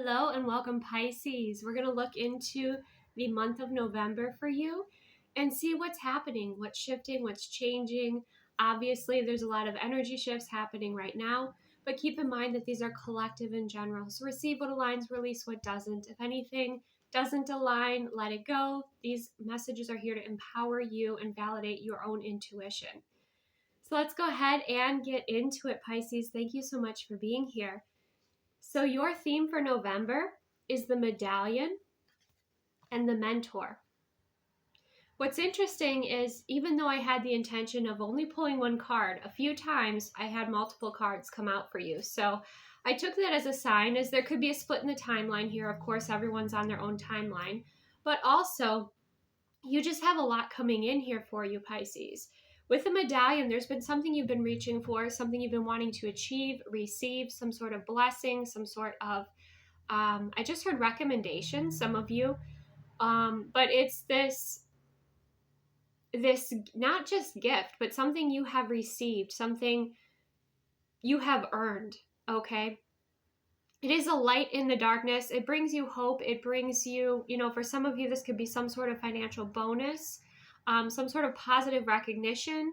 Hello and welcome, Pisces. We're going to look into the month of November for you and see what's happening, what's shifting, what's changing. Obviously, there's a lot of energy shifts happening right now, but keep in mind that these are collective in general. So receive what aligns, release what doesn't. If anything doesn't align, let it go. These messages are here to empower you and validate your own intuition. So let's go ahead and get into it, Pisces. Thank you so much for being here. So your theme for November is the medallion and the mentor. What's interesting is even though I had the intention of only pulling one card, a few times I had multiple cards come out for you. So I took that as a sign, as there could be a split in the timeline here. Of course, everyone's on their own timeline, but also you just have a lot coming in here for you, Pisces. With the medallion, there's been something you've been reaching for, something you've been wanting to achieve, receive, some sort of blessing, some sort of, I just heard recommendation, some of you, but it's this not just gift, but something you have received, something you have earned, okay? It is a light in the darkness. It brings you hope. It brings you, for some of you, this could be some sort of financial bonus, some sort of positive recognition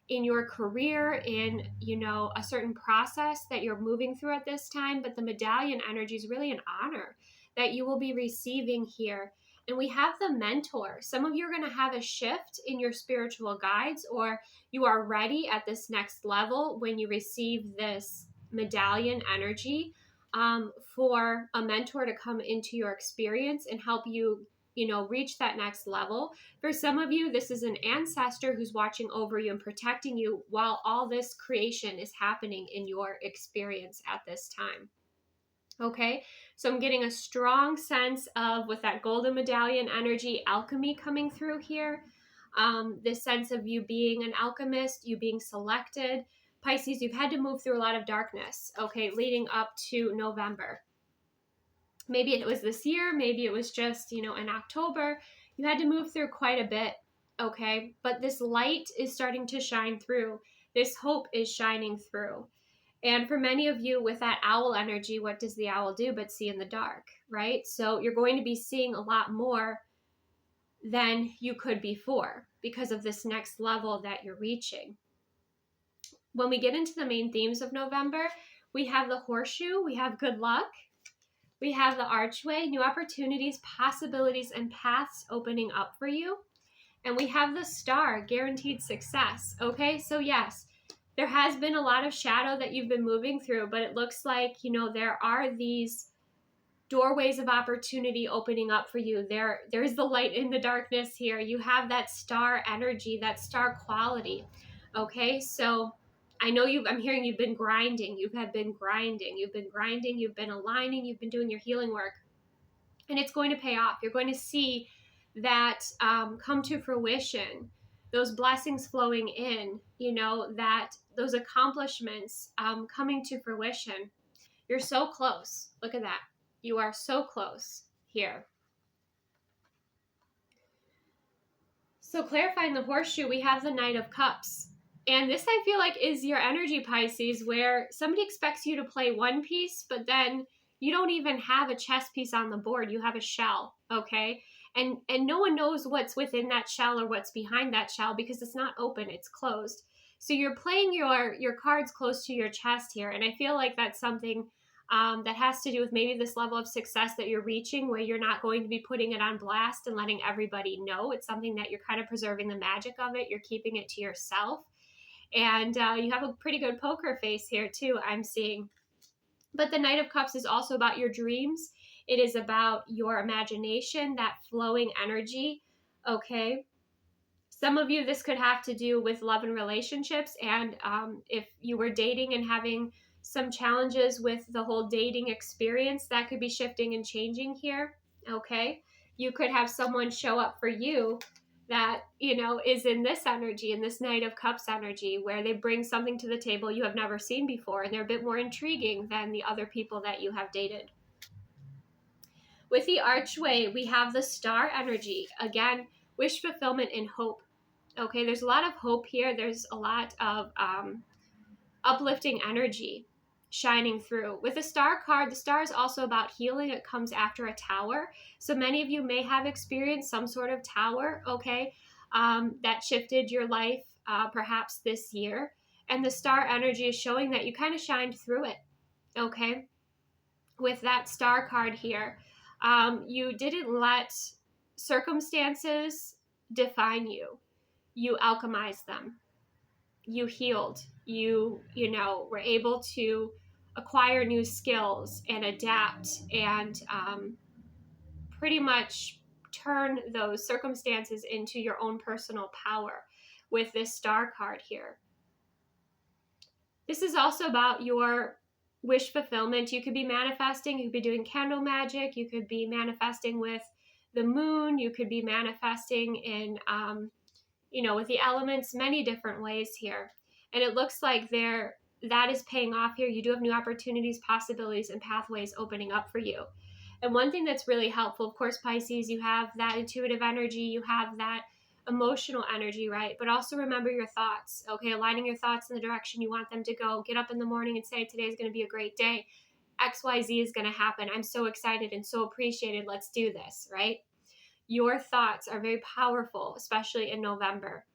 in your career, in, a certain process that you're moving through at this time. But the medallion energy is really an honor that you will be receiving here. And we have the mentor. Some of you are going to have a shift in your spiritual guides, or you are ready at this next level when you receive this medallion energy. For a mentor to come into your experience and help you, reach that next level. For some of you, this is an ancestor who's watching over you and protecting you while all this creation is happening in your experience at this time. Okay, so I'm getting a strong sense of, with that golden medallion energy, alchemy coming through here. This sense of you being an alchemist, you being selected. Pisces, you've had to move through a lot of darkness, okay, leading up to November. Maybe it was this year, maybe it was just, in October. You had to move through quite a bit, okay? But this light is starting to shine through. This hope is shining through. And for many of you with that owl energy, what does the owl do but see in the dark, right? So you're going to be seeing a lot more than you could before because of this next level that you're reaching. When we get into the main themes of November, we have the horseshoe, we have good luck, we have the archway, new opportunities, possibilities, and paths opening up for you. And we have the star, guaranteed success. Okay, so yes, there has been a lot of shadow that you've been moving through, but it looks like, there are these doorways of opportunity opening up for you. There's the light in the darkness here. You have that star energy, that star quality. Okay, so I know I'm hearing you've been grinding. You've been aligning, you've been doing your healing work, and it's going to pay off. You're going to see that come to fruition, those blessings flowing in, that those accomplishments coming to fruition. You're so close. Look at that. You are so close here. So clarifying the horseshoe, we have the Knight of Cups. And this, I feel like, is your energy, Pisces, where somebody expects you to play one piece, but then you don't even have a chess piece on the board. You have a shell, okay? And no one knows what's within that shell or what's behind that shell because it's not open, it's closed. So you're playing your cards close to your chest here. And I feel like that's something that has to do with maybe this level of success that you're reaching, where you're not going to be putting it on blast and letting everybody know. It's something that you're kind of preserving the magic of it. You're keeping it to yourself. And you have a pretty good poker face here too, I'm seeing. But the Knight of Cups is also about your dreams. It is about your imagination, that flowing energy, okay? Some of you, this could have to do with love and relationships. And if you were dating and having some challenges with the whole dating experience, that could be shifting and changing here, okay? You could have someone show up for you that, is in this energy, in this Knight of Cups energy, where they bring something to the table you have never seen before, and they're a bit more intriguing than the other people that you have dated. With the archway, we have the star energy. Again, wish fulfillment and hope. Okay, there's a lot of hope here. There's a lot of uplifting energy. shining through. With the star card, the star is also about healing. It comes after a tower. So many of you may have experienced some sort of tower, okay, that shifted your life perhaps this year. And the star energy is showing that you kind of shined through it, okay? With that star card here, you didn't let circumstances define you. You alchemized them. You healed. You know, were able to acquire new skills and adapt and pretty much turn those circumstances into your own personal power with this star card here. This is also about your wish fulfillment. You could be manifesting, you could be doing candle magic, you could be manifesting with the moon, you could be manifesting in, you know, with the elements, many different ways here. And it looks like that is paying off here. You do have new opportunities, possibilities, and pathways opening up for you. And one thing that's really helpful, of course, Pisces, you have that intuitive energy, you have that emotional energy, right? But also remember your thoughts, okay? Aligning your thoughts in the direction you want them to go. Get up in the morning and say, today is going to be a great day. XYZ is going to happen. I'm so excited and so appreciated. Let's do this, right? Your thoughts are very powerful, especially in November.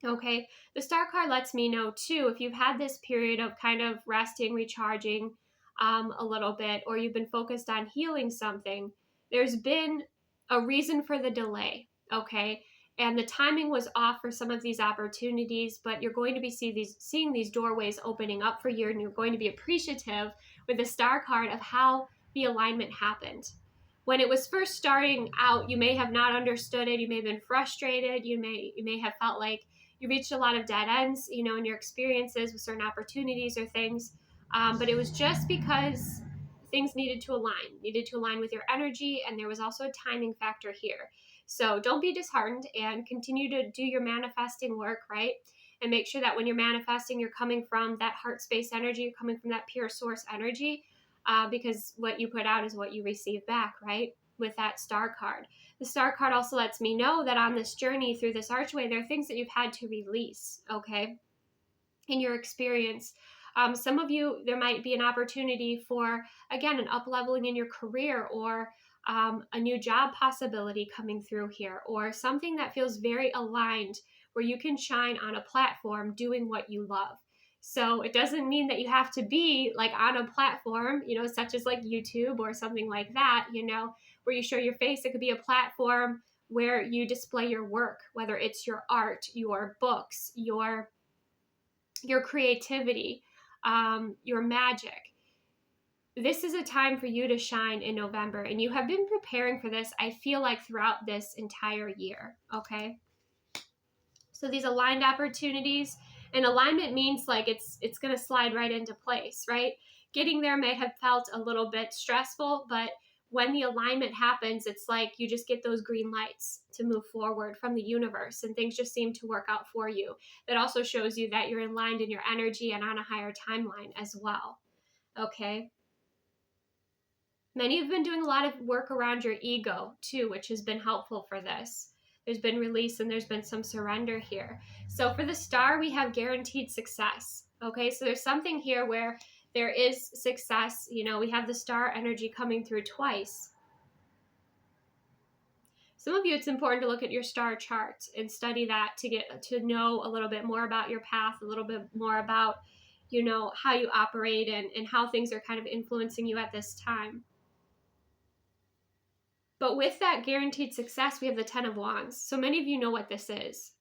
Okay, the star card lets me know too, if you've had this period of kind of resting, recharging a little bit, or you've been focused on healing something, there's been a reason for the delay, okay? And the timing was off for some of these opportunities, but you're going to be seeing these doorways opening up for you, and you're going to be appreciative with the star card of how the alignment happened. When it was first starting out, you may have not understood it. You may have been frustrated. You may have felt like you reached a lot of dead ends, you know, in your experiences with certain opportunities or things. But it was just because things needed to align with your energy. And there was also a timing factor here. So don't be disheartened and continue to do your manifesting work, right? And make sure that when you're manifesting, you're coming from that heart space energy, you're coming from that pure source energy, because what you put out is what you receive back, right? With that star card. The star card also lets me know that on this journey through this archway, there are things that you've had to release, okay, in your experience. Some of you, there might be an opportunity for, again, an up-leveling in your career, or a new job possibility coming through here, or something that feels very aligned where you can shine on a platform doing what you love. So it doesn't mean that you have to be like on a platform, you know, such as like YouTube or something like that, you know, where you show your face. It could be a platform where you display your work, whether it's your art, your books, your creativity, your magic. This is a time for you to shine in November, and you have been preparing for this, I feel like, throughout this entire year, okay? So these aligned opportunities, and alignment means like it's going to slide right into place, right? Getting there may have felt a little bit stressful, but when the alignment happens, it's like you just get those green lights to move forward from the universe, and things just seem to work out for you. That also shows you that you're aligned in your energy and on a higher timeline as well, okay? Many have been doing a lot of work around your ego too, which has been helpful for this. There's been release and there's been some surrender here. So for the star, we have guaranteed success. Okay, so there's something here where there is success. You know, we have the star energy coming through twice. Some of you, it's important to look at your star chart and study that to get to know a little bit more about your path, a little bit more about, you know, how you operate and how things are kind of influencing you at this time. But with that guaranteed success, we have the 10 of Wands. So many of you know what this is,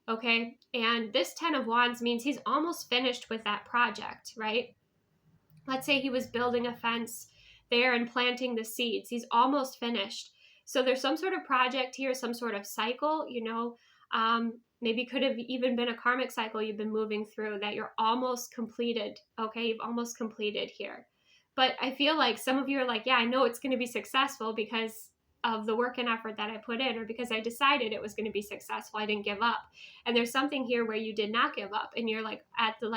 okay? And this 10 of Wands means he's almost finished with that project, right? Let's say he was building a fence there and planting the seeds. He's almost finished. So there's some sort of project here, some sort of cycle, you know, maybe could have even been a karmic cycle you've been moving through that you're almost completed, okay? You've almost completed here. But I feel like some of you are like, yeah, I know it's going to be successful because of the work and effort that I put in, or because I decided it was going to be successful. I didn't give up. And there's something here where you did not give up, and you're like at the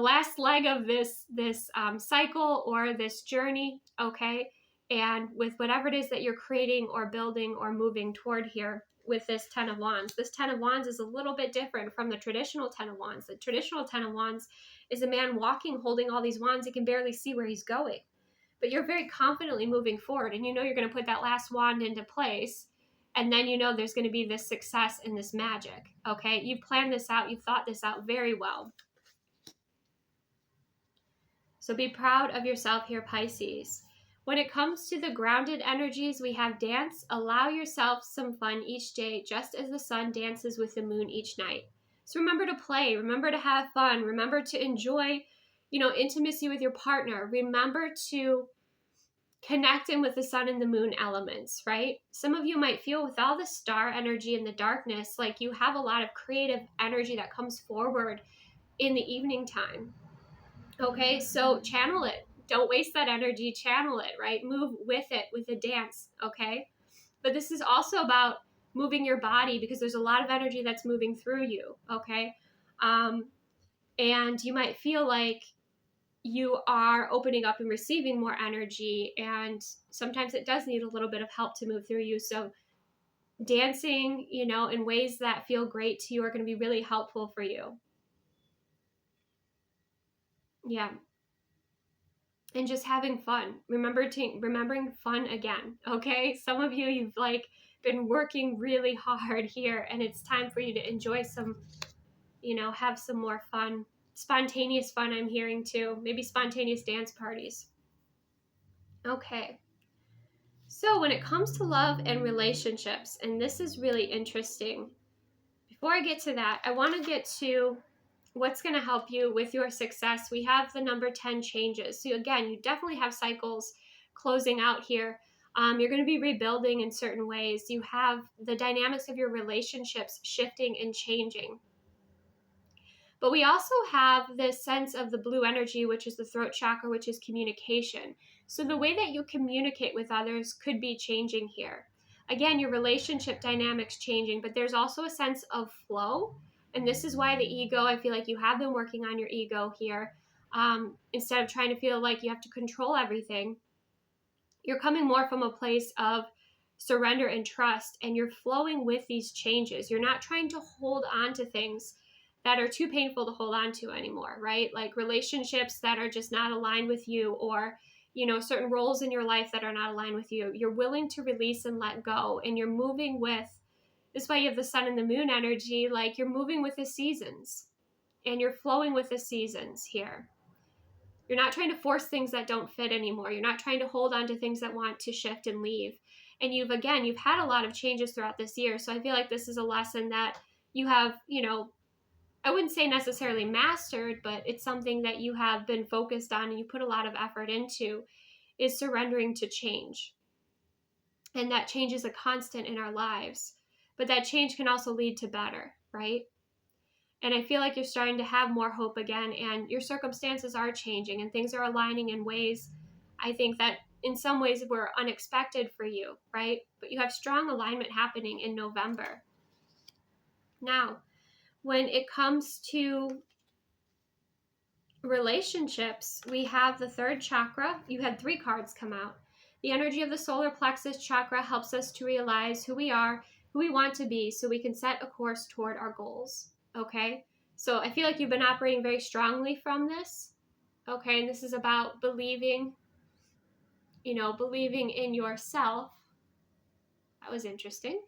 last leg of this cycle or this journey, okay? And with whatever it is that you're creating or building or moving toward here, with this 10 of Wands. This 10 of Wands is a little bit different from the traditional 10 of Wands. The traditional 10 of Wands is a man walking, holding all these wands. He can barely see where he's going. But you're very confidently moving forward, and you know you're going to put that last wand into place, and then you know there's going to be this success and this magic, okay? You've planned this out. You've thought this out very well. So be proud of yourself here, Pisces. When it comes to the grounded energies, we have dance. Allow yourself some fun each day, just as the sun dances with the moon each night. So remember to play. Remember to have fun. Remember to enjoy, intimacy with your partner. Remember to connect in with the sun and the moon elements, right? Some of you might feel with all the star energy and the darkness, like you have a lot of creative energy that comes forward in the evening time. Okay, so channel it. Don't waste that energy. Channel it, right? Move with it, with a dance, okay? But this is also about moving your body, because there's a lot of energy that's moving through you, okay? And you might feel like you are opening up and receiving more energy, and sometimes it does need a little bit of help to move through you. So dancing, in ways that feel great to you are going to be really helpful for you. Yeah. And just having fun. Remembering fun again, okay? Some of you, you've been working really hard here, and it's time for you to enjoy some, have some more fun. Spontaneous fun, I'm hearing too. Maybe spontaneous dance parties. Okay. So when it comes to love and relationships, and this is really interesting, before I get to that, I want to get to what's going to help you with your success. We have the number 10 changes. So again, you definitely have cycles closing out here. You're going to be rebuilding in certain ways. You have the dynamics of your relationships shifting and changing. But we also have this sense of the blue energy, which is the throat chakra, which is communication. So the way that you communicate with others could be changing here. Again, your relationship dynamics changing, but there's also a sense of flow. And this is why the ego, I feel like you have been working on your ego here. Instead of trying to feel like you have to control everything, you're coming more from a place of surrender and trust, and you're flowing with these changes. You're not trying to hold on to things that are too painful to hold on to anymore, right? Like relationships that are just not aligned with you, or, certain roles in your life that are not aligned with you. You're willing to release and let go, and you're moving with, this is why you have the sun and the moon energy, like you're moving with the seasons, and you're flowing with the seasons here. You're not trying to force things that don't fit anymore. You're not trying to hold on to things that want to shift and leave. And you've had a lot of changes throughout this year. So I feel like this is a lesson that you have, I wouldn't say necessarily mastered, but it's something that you have been focused on and you put a lot of effort into, is surrendering to change. And that change is a constant in our lives. But that change can also lead to better, right? And I feel like you're starting to have more hope again, and your circumstances are changing and things are aligning in ways, I think, that in some ways were unexpected for you, right? But you have strong alignment happening in November. Now, when it comes to relationships, we have the third chakra. You had 3 cards come out. The energy of the solar plexus chakra helps us to realize who we are, who we want to be, so we can set a course toward our goals. Okay, so I feel like you've been operating very strongly from this. Okay, and this is about believing in yourself. That was interesting.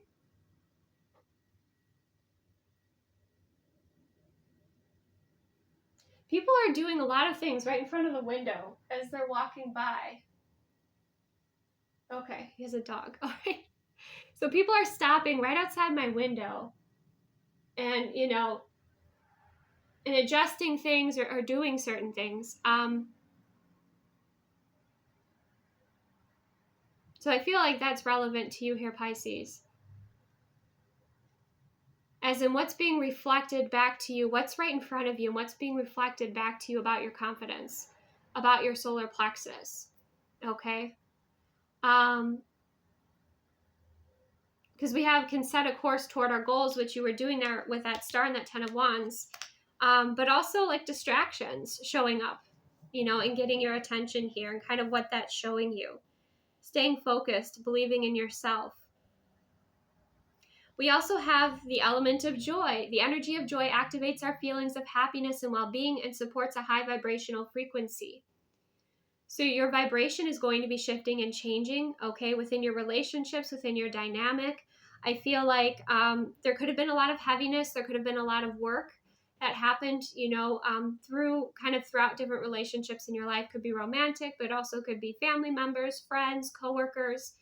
People are doing a lot of things right in front of the window as they're walking by. Okay, he has a dog. All right. So people are stopping right outside my window and, and adjusting things or doing certain things. So I feel like that's relevant to you here, Pisces. As in what's being reflected back to you, what's right in front of you, and what's being reflected back to you about your confidence, about your solar plexus. Okay? Because we can set a course toward our goals, which you were doing there with that star and that 10 of Wands. But also like distractions showing up, and getting your attention here, and kind of what that's showing you. Staying focused, believing in yourself. We also have the element of joy. The energy of joy activates our feelings of happiness and well-being and supports a high vibrational frequency. So your vibration is going to be shifting and changing, okay, within your relationships, within your dynamic. I feel like there could have been a lot of heaviness. There could have been a lot of work that happened, throughout different relationships in your life. Could be romantic, but also could be family members, friends, coworkers.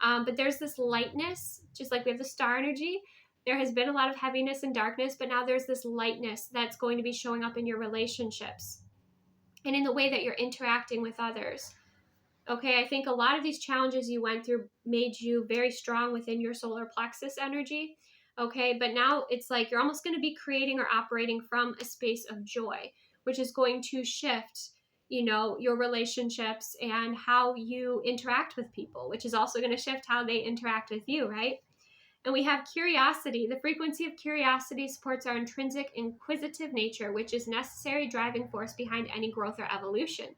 But there's this lightness, just like we have the star energy. There has been a lot of heaviness and darkness, but now there's this lightness that's going to be showing up in your relationships and in the way that you're interacting with others. Okay, I think a lot of these challenges you went through made you very strong within your solar plexus energy. Okay, but now it's like you're almost going to be creating or operating from a space of joy, which is going to shift, your relationships and how you interact with people, which is also going to shift how they interact with you, right? And we have curiosity. The frequency of curiosity supports our intrinsic inquisitive nature, which is necessary driving force behind any growth or evolution.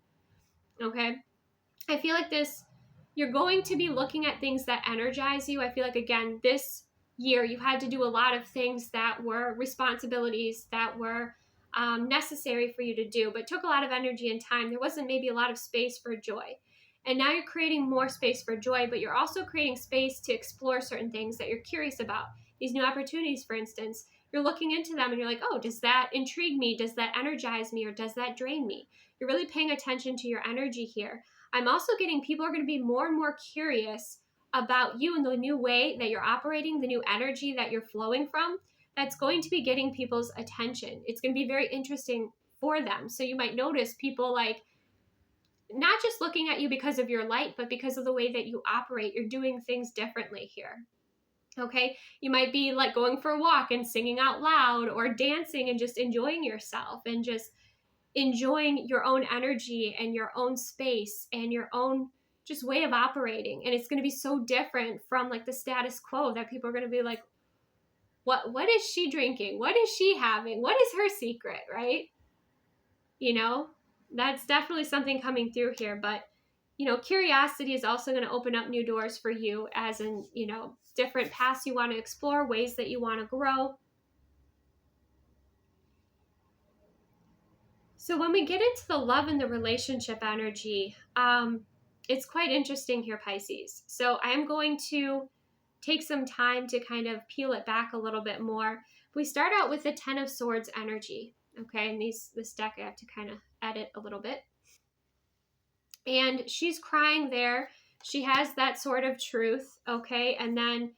Okay? I feel like you're going to be looking at things that energize you. I feel like, again, this year you had to do a lot of things that were responsibilities that were necessary for you to do, but took a lot of energy and time. There wasn't maybe a lot of space for joy. And now you're creating more space for joy, but you're also creating space to explore certain things that you're curious about. These new opportunities, for instance, you're looking into them and you're like, oh, does that intrigue me? Does that energize me? Or does that drain me? You're really paying attention to your energy here. I'm also getting people are going to be more and more curious about you and the new way that you're operating, the new energy that you're flowing from. That's going to be getting people's attention. It's going to be very interesting for them. So you might notice people like not just looking at you because of your light, but because of the way that you operate. You're doing things differently here. Okay, you might be like going for a walk and singing out loud or dancing and just enjoying yourself and just enjoying your own energy and your own space and your own just way of operating. And it's going to be so different from like the status quo that people are going to be like, what is she drinking? What is she having? What is her secret? Right? That's definitely something coming through here. But curiosity is also going to open up new doors for you, as in different paths you want to explore, ways that you want to grow. So when we get into the love and the relationship energy, it's quite interesting here, Pisces. So I'm going to take some time to kind of peel it back a little bit more. We start out with the 10 of Swords energy. Okay, and this deck I have to kind of edit a little bit. And she's crying there. She has that sword of truth, okay? And then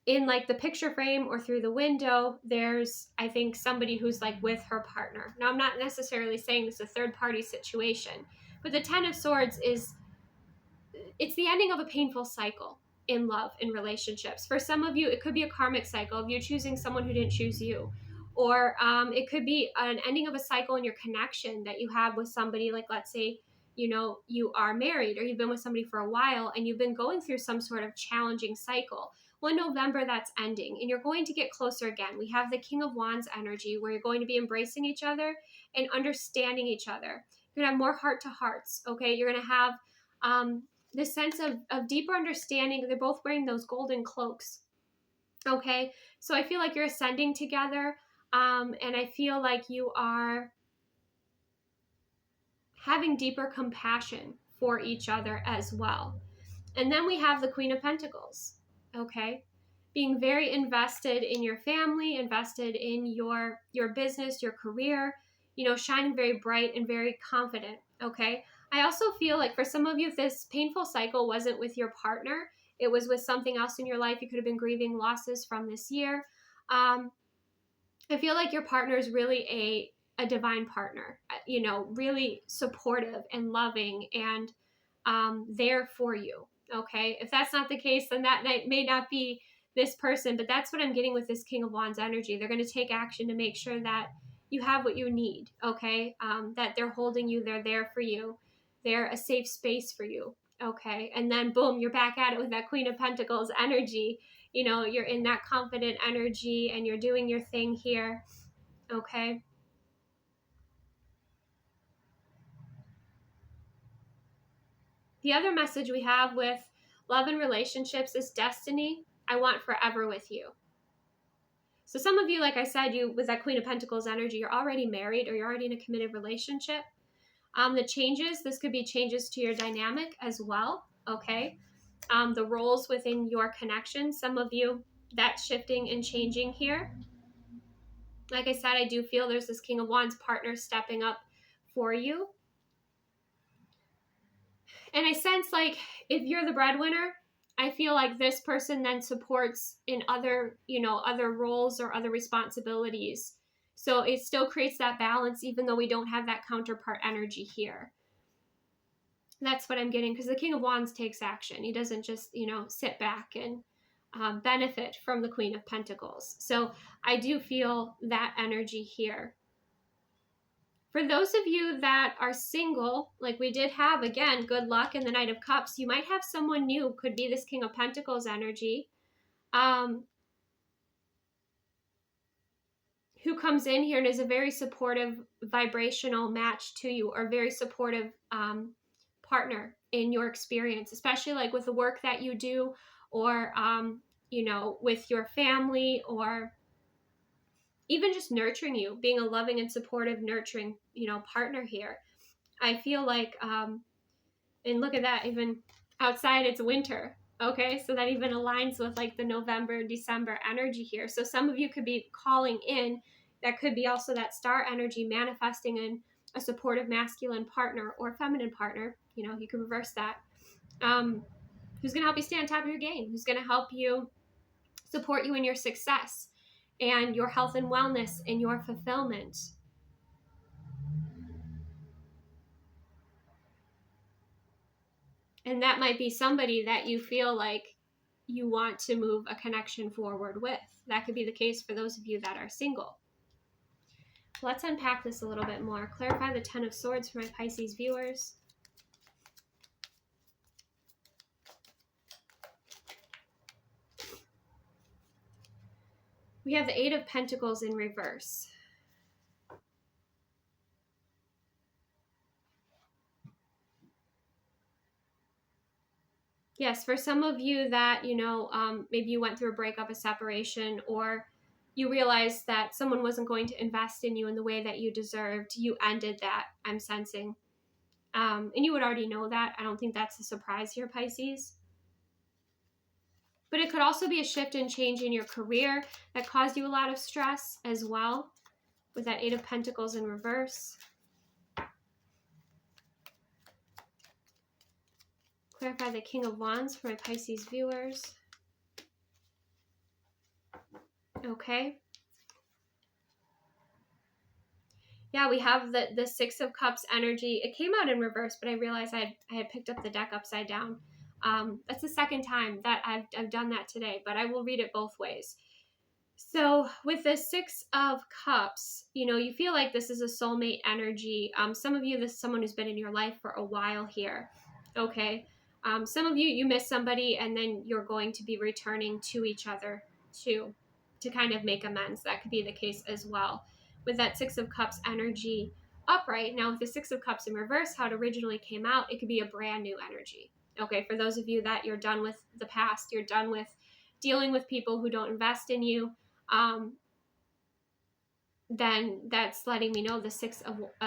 in like the picture frame or through the window, there's, I think, somebody who's like with her partner. Now, I'm not necessarily saying this is a third party situation, but the 10 of Swords it's the ending of a painful cycle in love, in relationships. For some of you, it could be a karmic cycle of you choosing someone who didn't choose you. Or it could be an ending of a cycle in your connection that you have with somebody. Like, let's say, you are married or you've been with somebody for a while and you've been going through some sort of challenging cycle. Well, in November, that's ending and you're going to get closer again. We have the King of Wands energy where you're going to be embracing each other and understanding each other. You're going to have more heart to hearts, okay? You're going to have this sense of deeper understanding. They're both wearing those golden cloaks, okay? So I feel like you're ascending together, and I feel like you are having deeper compassion for each other as well. And then we have the Queen of Pentacles, okay? Being very invested in your family, invested in your business, your career, shining very bright and very confident, okay? I also feel like for some of you, if this painful cycle wasn't with your partner, it was with something else in your life. You could have been grieving losses from this year. I feel like your partner is really a divine partner, really supportive and loving and there for you. Okay. If that's not the case, then that may not be this person, but that's what I'm getting with this King of Wands energy. They're going to take action to make sure that you have what you need. Okay. That they're holding you. They're there for you. They're a safe space for you. Okay. And then boom, you're back at it with that Queen of Pentacles energy. You're in that confident energy and you're doing your thing here. Okay. The other message we have with love and relationships is destiny. I want forever with you. So some of you, like I said, you with that Queen of Pentacles energy, you're already married or you're already in a committed relationship. The changes, this could be changes to your dynamic as well, okay? The roles within your connection, some of you, that's shifting and changing here. Like I said, I do feel there's this King of Wands partner stepping up for you. And I sense like if you're the breadwinner, I feel like this person then supports in other, other roles or other responsibilities. So it still creates that balance, even though we don't have that counterpart energy here. That's what I'm getting, because the King of Wands takes action. He doesn't just, sit back and benefit from the Queen of Pentacles. So I do feel that energy here. For those of you that are single, like we did have, again, good luck in the Knight of Cups, you might have someone new, could be this King of Pentacles energy, who comes in here and is a very supportive vibrational match to you, or very supportive partner in your experience, especially like with the work that you do, or, with your family, or even just nurturing you, being a loving and supportive, nurturing, partner here. I feel like, and look at that, even outside it's winter. Okay, so that even aligns with like the November, December energy here. So some of you could be calling in, that could be also that star energy manifesting in a supportive masculine partner or feminine partner. You can reverse that. Who's going to help you stay on top of your game? Who's going to help you support you in your success and your health and wellness and your fulfillment? And that might be somebody that you feel like you want to move a connection forward with. That could be the case for those of you that are single. Let's unpack this a little bit more. Clarify the Ten of Swords for my Pisces viewers. We have the Eight of Pentacles in reverse. Yes, for some of you that, maybe you went through a breakup, a separation, or you realized that someone wasn't going to invest in you in the way that you deserved, you ended that, I'm sensing. And you would already know that. I don't think that's a surprise here, Pisces. But it could also be a shift and change in your career that caused you a lot of stress as well, with that Eight of Pentacles in reverse. Clarify the King of Wands for my Pisces viewers. Okay. Yeah, we have the Six of Cups energy. It came out in reverse, but I realized I had picked up the deck upside down. That's the second time that I've done that today, but I will read it both ways. So with the Six of Cups, you feel like this is a soulmate energy. Some of you, this is someone who's been in your life for a while here. Okay. Some of you miss somebody and then you're going to be returning to each other to kind of make amends. That could be the case as well. With that Six of Cups energy upright, now with the Six of Cups in reverse, how it originally came out, it could be a brand new energy. Okay, for those of you that you're done with the past, you're done with dealing with people who don't invest in you, then that's letting me know the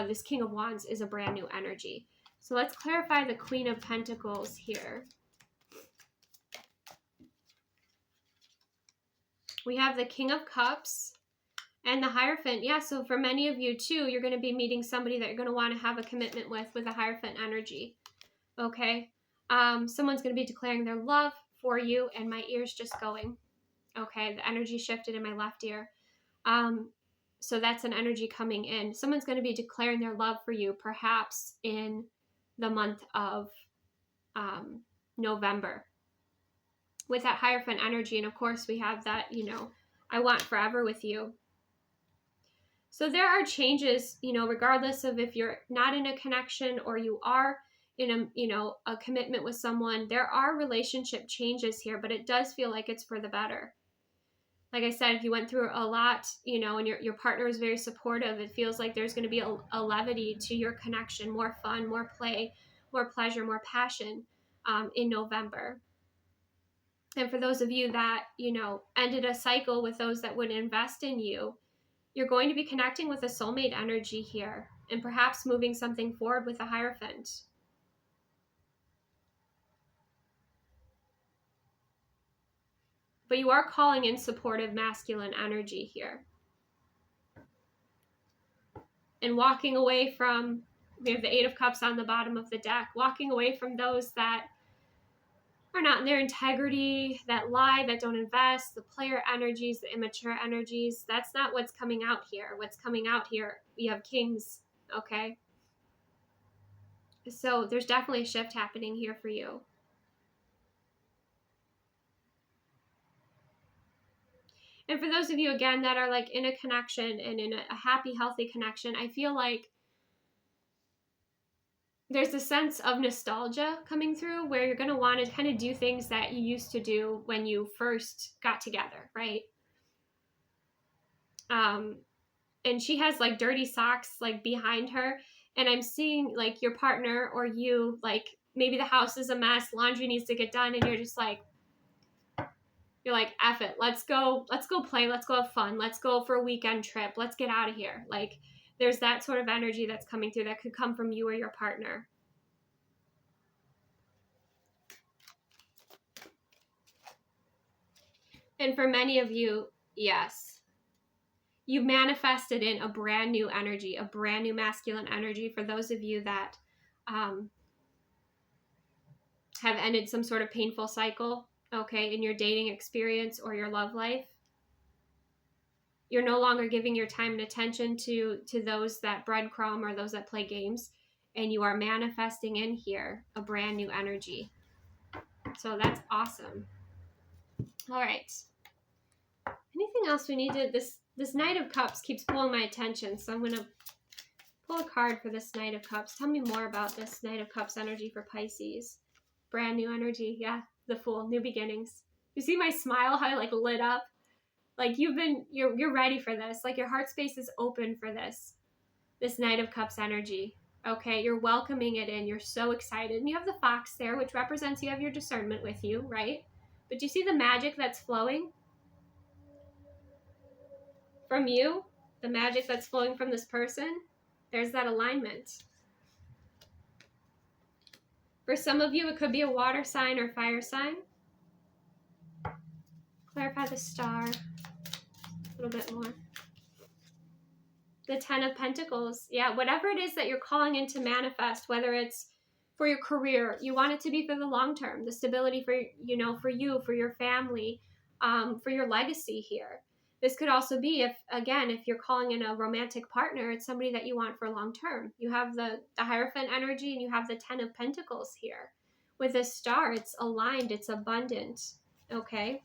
this King of Wands is a brand new energy. So let's clarify the Queen of Pentacles here. We have the King of Cups and the Hierophant. Yeah, so for many of you too, you're going to be meeting somebody that you're going to want to have a commitment with a Hierophant energy. Okay. Someone's going to be declaring their love for you, and my ear's just going. Okay, the energy shifted in my left ear. So that's an energy coming in. Someone's going to be declaring their love for you, perhaps in the month of November. With that Hierophant energy, and of course we have that, I want forever with you. So there are changes, regardless of if you're not in a connection or you are in a commitment with someone, there are relationship changes here, but it does feel like it's for the better. Like I said, if you went through a lot, and your partner is very supportive, it feels like there's going to be a levity to your connection, more fun, more play, more pleasure, more passion in November. And for those of you that, ended a cycle with those that would invest in you, you're going to be connecting with a soulmate energy here and perhaps moving something forward with a Hierophant. But you are calling in supportive masculine energy here. And walking away from, we have the Eight of Cups on the bottom of the deck, walking away from those that are not in their integrity, that lie, that don't invest, the player energies, the immature energies. That's not what's coming out here. What's coming out here, we have Kings, okay? So there's definitely a shift happening here for you. And for those of you, again, that are like in a connection and in a happy, healthy connection, I feel like there's a sense of nostalgia coming through where you're going to want to kind of do things that you used to do when you first got together, right? And she has like dirty socks like behind her, and I'm seeing like your partner or you, like maybe the house is a mess, laundry needs to get done, and you're like, F it, let's go play, let's go have fun, let's go for a weekend trip, let's get out of here. Like there's that sort of energy that's coming through that could come from you or your partner. And for many of you, yes, you've manifested in a brand new energy, a brand new masculine energy. For those of you that have ended some sort of painful cycle, okay, in your dating experience or your love life, you're no longer giving your time and attention to those that breadcrumb or those that play games, and you are manifesting in here a brand new energy. So that's awesome. All right. Anything else we need to, this Knight of Cups keeps pulling my attention, so I'm going to pull a card for this Knight of Cups. Tell me more about this Knight of Cups energy for Pisces. Brand new energy. Yeah, the Fool, new beginnings. You see my smile, how I like lit up? Like you're ready for this. Like your heart space is open for this Knight of Cups energy. Okay, you're welcoming it in. You're so excited. And you have the fox there, which represents you have your discernment with you, right? But do you see the magic that's flowing from you? The magic that's flowing from this person? There's that alignment. For some of you, it could be a water sign or fire sign. Clarify the star a little bit more. The Ten of Pentacles. Yeah, whatever it is that you're calling in to manifest, whether it's for your career, you want it to be for the long term, the stability for, for you, for your family, for your legacy here. This could also be if you're calling in a romantic partner, it's somebody that you want for long term. You have the Hierophant energy and you have the Ten of Pentacles here. With this star, it's aligned, it's abundant. Okay.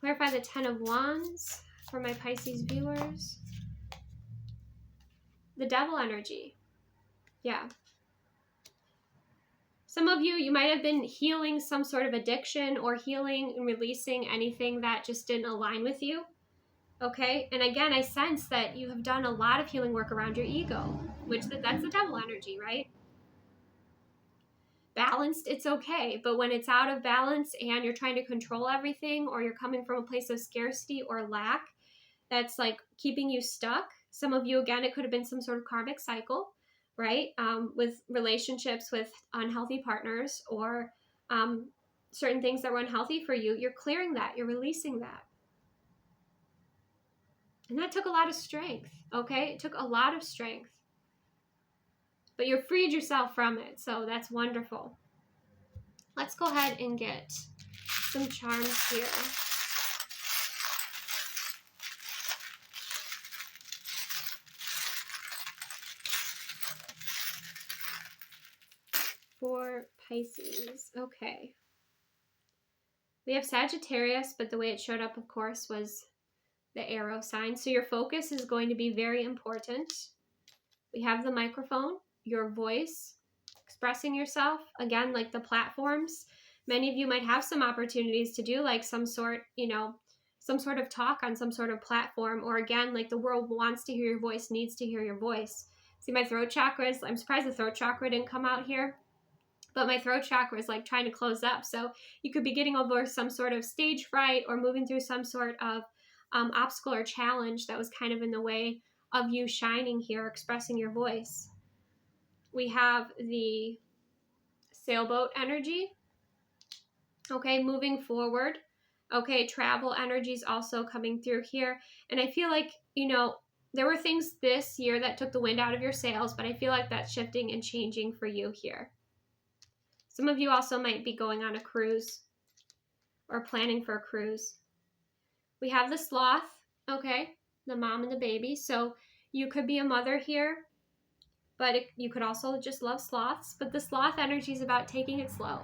Clarify the Ten of Wands for my Pisces viewers. The Devil energy. Yeah. Some of you might have been healing some sort of addiction or healing and releasing anything that just didn't align with you. Okay. And again, I sense that you have done a lot of healing work around your ego, which that's the devil energy, right? Balanced, it's okay. But when it's out of balance and you're trying to control everything, or you're coming from a place of scarcity or lack, that's like keeping you stuck. Some of you, again, it could have been some sort of karmic cycle, right? With relationships with unhealthy partners or certain things that were unhealthy for you. You're clearing that. You're releasing that. And that took a lot of strength, okay? It took a lot of strength. But you freed yourself from it, so that's wonderful. Let's go ahead and get some charms here. For Pisces, okay. We have Sagittarius, but the way it showed up, of course, was the arrow sign. So your focus is going to be very important. We have the microphone, your voice, expressing yourself. Again, like the platforms. Many of you might have some opportunities to do like some sort of talk on some sort of platform, or again, like the world wants to hear your voice, needs to hear your voice. See my throat chakras? I'm surprised the throat chakra didn't come out here. but my throat chakra is like trying to close up. So you could be getting over some sort of stage fright or moving through some sort of obstacle or challenge that was kind of in the way of you shining here, expressing your voice. We have the sailboat energy. Okay, moving forward. Okay, travel energy is also coming through here. And I feel like, you know, there were things this year that took the wind out of your sails, but I feel like that's shifting and changing for you here. Some of you also might be going on a cruise or planning for a cruise. We have the sloth, okay, the mom and the baby. So you could be a mother here, but you could also just love sloths. But the sloth energy is about taking it slow,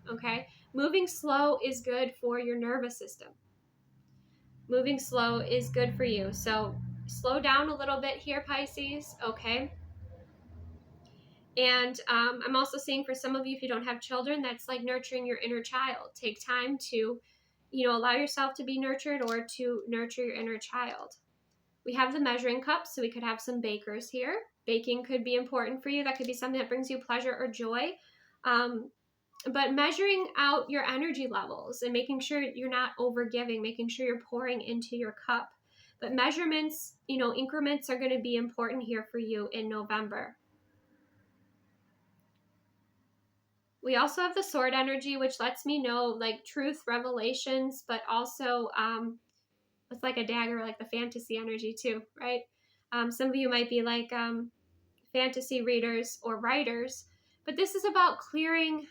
okay? Moving slow is good for your nervous system. Moving slow is good for you. So slow down a little bit here, Pisces, okay? And I'm also seeing for some of you, if you don't have children, that's like nurturing your inner child. Take time to, you know, allow yourself to be nurtured or to nurture your inner child. We have the measuring cup, so we could have some bakers here. Baking could be important for you. That could be something that brings you pleasure or joy. But measuring out your energy levels and making sure you're not overgiving, making sure you're pouring into your cup. But measurements, you know, increments are going to be important here for you in November. We also have the sword energy, which lets me know like truth, revelations, but also it's like a dagger, like the fantasy energy too, right? Some of you might be like fantasy readers or writers, but this is about clearing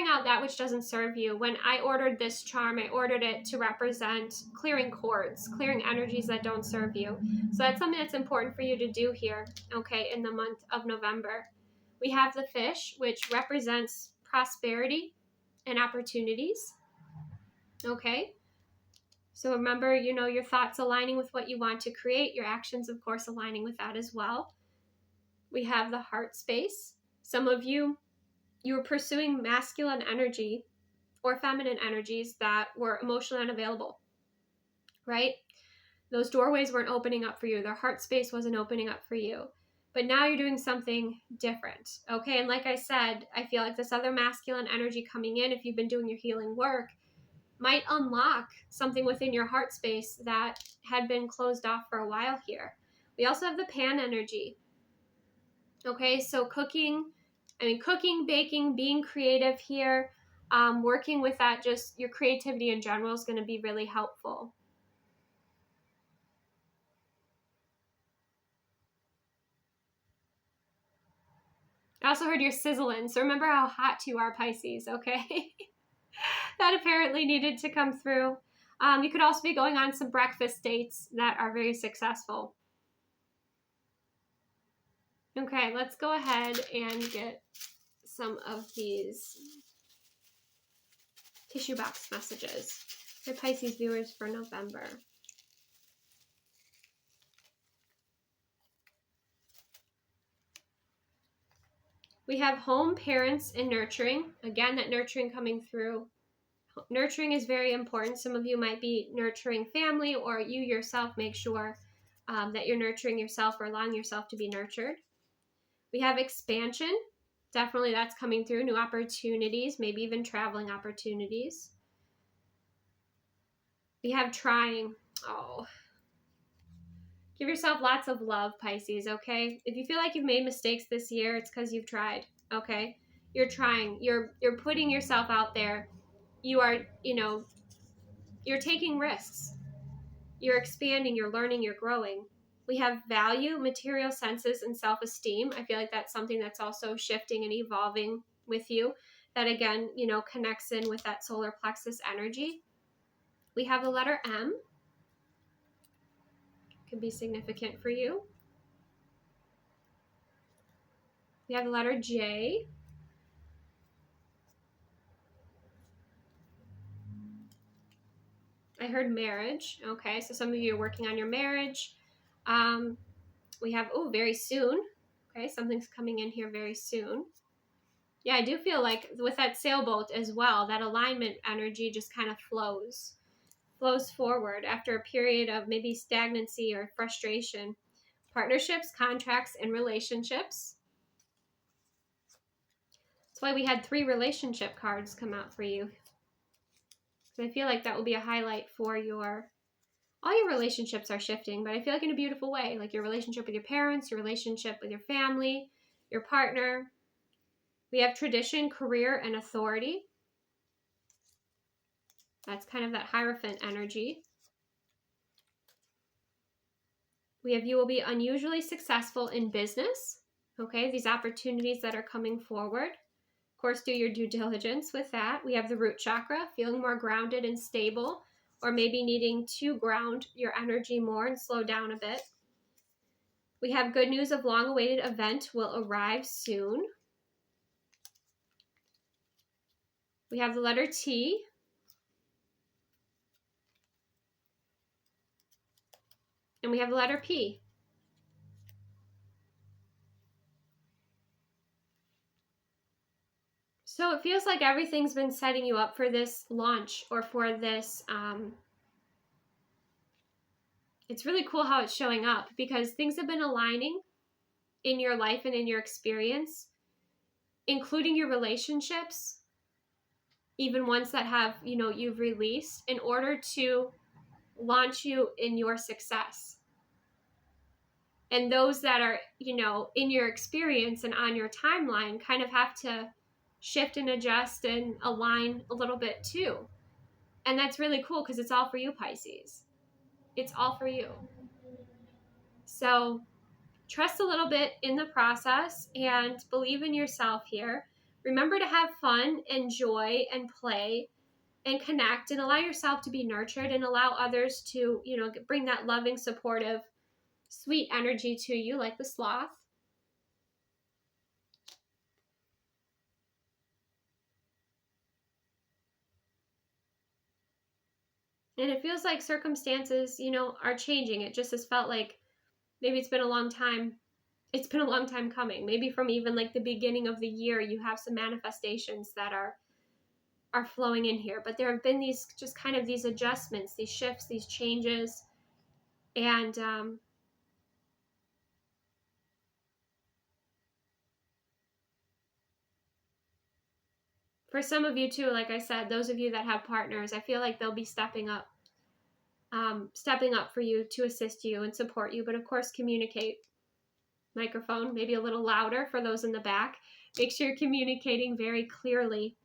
out that which doesn't serve you. When I ordered this charm, I ordered it to represent clearing cords, clearing energies that don't serve you. So that's something that's important for you to do here, okay, in the month of November. We have the fish, which represents prosperity and opportunities, okay? So remember, you know, your thoughts aligning with what you want to create, your actions, of course, aligning with that as well. We have the heart space. Some of you were pursuing masculine energy or feminine energies that were emotionally unavailable, right? Those doorways weren't opening up for you. Their heart space wasn't opening up for you. But now you're doing something different, okay? And like I said, I feel like this other masculine energy coming in, if you've been doing your healing work, might unlock something within your heart space that had been closed off for a while here. We also have the pan energy, okay? So cooking, baking, being creative here, working with that, just your creativity in general is going to be really helpful. I also heard you're sizzling, so remember how hot you are, Pisces, okay? That apparently needed to come through. You could also be going on some breakfast dates that are very successful. Okay, let's go ahead and get some of these tissue box messages for Pisces viewers for November. We have home, parents, and nurturing. Again, that nurturing coming through. Nurturing is very important. Some of you might be nurturing family, or you yourself make sure that you're nurturing yourself or allowing yourself to be nurtured. We have expansion. Definitely that's coming through. New opportunities, maybe even traveling opportunities. We have trying. Oh, give yourself lots of love, Pisces, okay? If you feel like you've made mistakes this year, it's because you've tried, okay? You're trying. You're putting yourself out there. You are, you know, you're taking risks. You're expanding, you're learning, you're growing. We have value, material senses, and self-esteem. I feel like that's something that's also shifting and evolving with you. That again, you know, connects in with that solar plexus energy. We have the letter M. Can be significant for you. We have the letter J. I heard marriage. Okay, so some of you are working on your marriage. We have, oh, very soon. Okay, something's coming in here very soon. Yeah, I do feel like with that sailboat as well, that alignment energy just kind of flows forward after a period of maybe stagnancy or frustration. Partnerships, contracts, and relationships. That's why we had 3 relationship cards come out for you. So I feel like that will be a highlight for all your relationships are shifting, but I feel like in a beautiful way, like your relationship with your parents, your relationship with your family, your partner. We have tradition, career, and authority. That's kind of that Hierophant energy. We have you will be unusually successful in business. Okay, these opportunities that are coming forward. Of course, do your due diligence with that. We have the root chakra, feeling more grounded and stable, or maybe needing to ground your energy more and slow down a bit. We have good news of long-awaited event will arrive soon. We have the letter T. And we have the letter P. So it feels like everything's been setting you up for this launch or for this. It's really cool how it's showing up because things have been aligning in your life and in your experience, including your relationships, even ones that have, you've released, in order to launch you in your success. And those that are, in your experience and on your timeline kind of have to shift and adjust and align a little bit too. And that's really cool because it's all for you, Pisces. It's all for you. So trust a little bit in the process and believe in yourself here. Remember to have fun and joy and play and connect and allow yourself to be nurtured and allow others to, bring that loving, supportive, sweet energy to you like the sloth. And it feels like circumstances, are changing. It just has felt like maybe it's been a long time. It's been a long time coming. Maybe from even like the beginning of the year, you have some manifestations that are flowing in here. But there have been these just kind of these adjustments, these shifts, these changes. And for some of you too, like I said, those of you that have partners, I feel like they'll be stepping up for you to assist you and support you. But of course, communicate. Microphone, maybe a little louder for those in the back. Make sure you're communicating very clearly,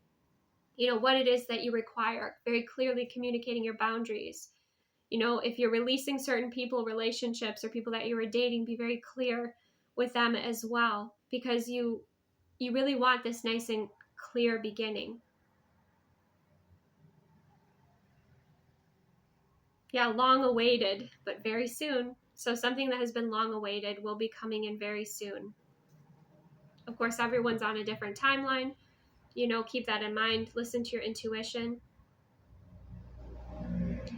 what it is that you require, very clearly communicating your boundaries. If you're releasing certain people, relationships, or people that you were dating, be very clear with them as well, because you really want this nice and clear beginning. Yeah, long awaited, but very soon. So something that has been long awaited will be coming in very soon. Of course, everyone's on a different timeline. Keep that in mind. Listen to your intuition.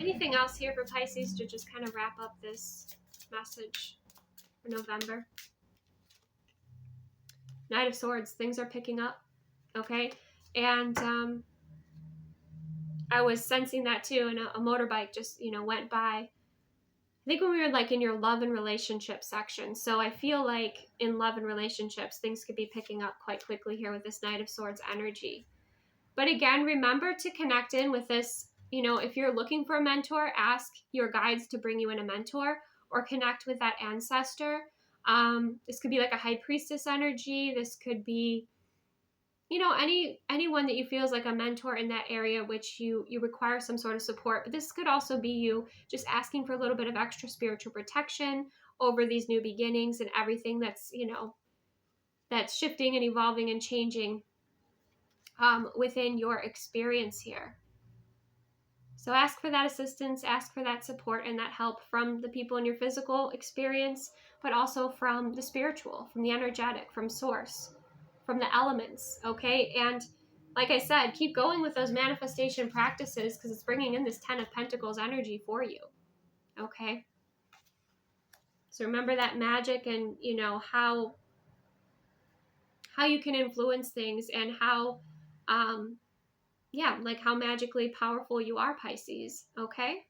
Anything else here for Pisces to just kind of wrap up this message for November? Knight of Swords, things are picking up, okay? And I was sensing that too, and a motorbike just, went by. I think when we were like in your love and relationship section. So I feel like in love and relationships, things could be picking up quite quickly here with this Knight of Swords energy. But again, remember to connect in with this. If you're looking for a mentor, ask your guides to bring you in a mentor or connect with that ancestor. This could be like a high priestess energy. This could be, anyone that you feel is like a mentor in that area, which you require some sort of support. But this could also be you just asking for a little bit of extra spiritual protection over these new beginnings and everything that's, that's shifting and evolving and changing within your experience here. So ask for that assistance, ask for that support and that help from the people in your physical experience, but also from the spiritual, from the energetic, from source, from the elements, okay? And like I said, keep going with those manifestation practices because it's bringing in this 10 of Pentacles energy for you, okay? So remember that magic and, how you can influence things and how, like how magically powerful you are, Pisces, okay?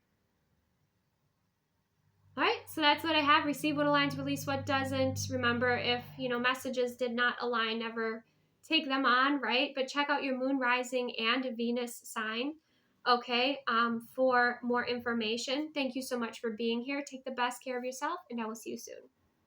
All right, so that's what I have. Receive what aligns, release what doesn't. Remember, if, messages did not align, never take them on, right? But check out your moon rising and Venus sign, okay, for more information. Thank you so much for being here. Take the best care of yourself, and I will see you soon.